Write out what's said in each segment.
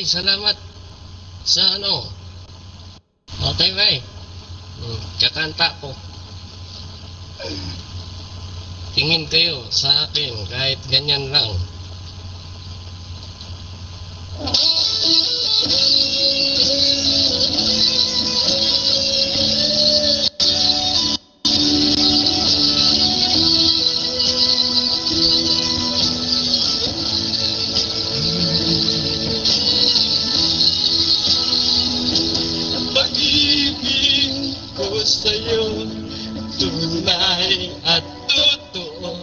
Okay, salamat sa ano. Okay, bye. Kakanta ko. Tingin kayo sa akin kahit ganyan lang. Pag-ibig ko sa'yo, tunay at totoo.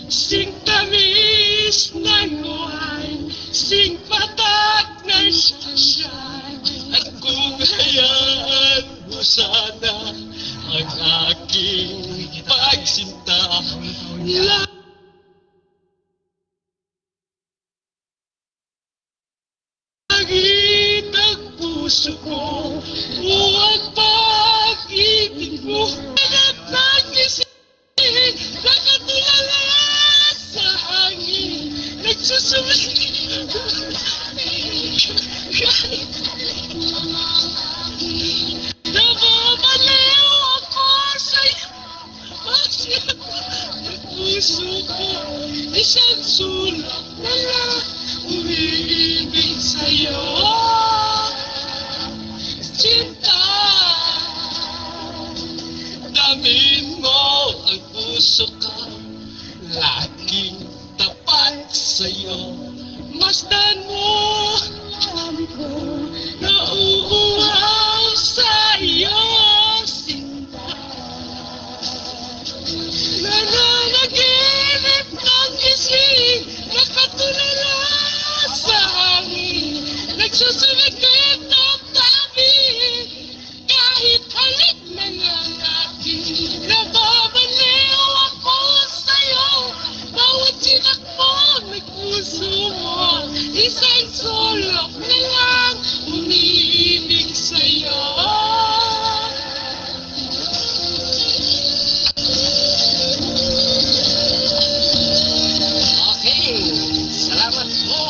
Sing tamis ng wine, sing patak ng sunshine. At kung hayaan mo sana ang aking pagsinta, langit ang puso ko, huwag pag-ibig mo. Hanap ng gising, nakatulala sa hangin, nagsusumikip. Nababaliw ako sa'yo, bakit ang puso ko isang sulok na lang umiibig sa'yo. Sinta, damin mo ang puso ko, laging tapat sa'yo. Masdan mo alam ko, nauuhaw sa iyo, sinta. Nananaginip ng gising, nakatulala sa hangin, nagsusumikip ng tabi, kahit halik na ng aking. Nababaliw ako sa'yo, bawat sinakmo ng puso mo, isang sulok na lang umiibig sa'yo. Okay, salamat po.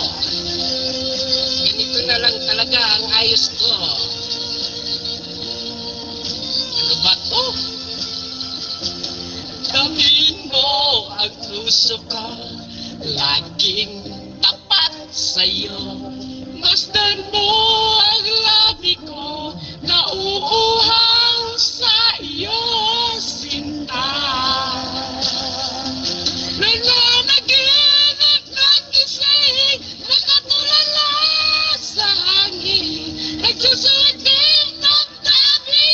Ganito na lang talaga ang ayos ko. Ano ba to? Damin mo ang puso ko, laging tapat sa'yo. Masdan mo ang labi ko, nauuhaw sa iyo, sinta. Nananaginip ng gising, nakatulala sa hangin, nagsusumikip ng tabi,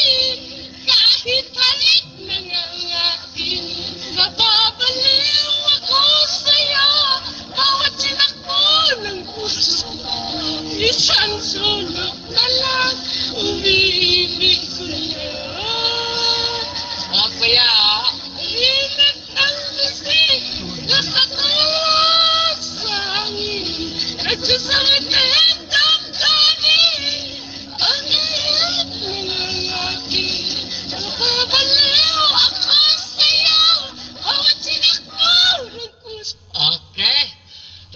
kahit halik ng aking. Nababaliw ako sa'yo, bawat sinakmo ng puso, isang sulok na lang umiibig sa'yo. O kaya, init ng gising, nakatulala sa hangin, nagsusumikip ng tabi, ang hirap ng aking. Nababaliw ako sa'yo, bawat sinakmo ng puso. Okay.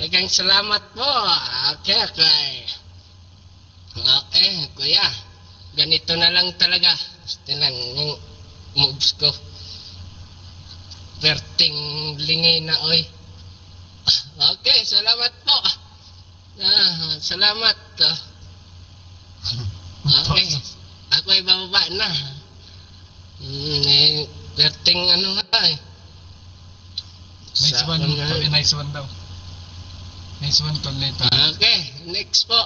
Dagang salamat po. Okay. Okay, kuya. Ganito na lang talaga. Gusto lang yung moves ko. Perting lingi na, oy. Okay, salamat po. Salamat. Okay. Ako ay bababa na. Perting ano nga eh. Nice one. Nice one daw. Nice one, Toleta. Okay, next po.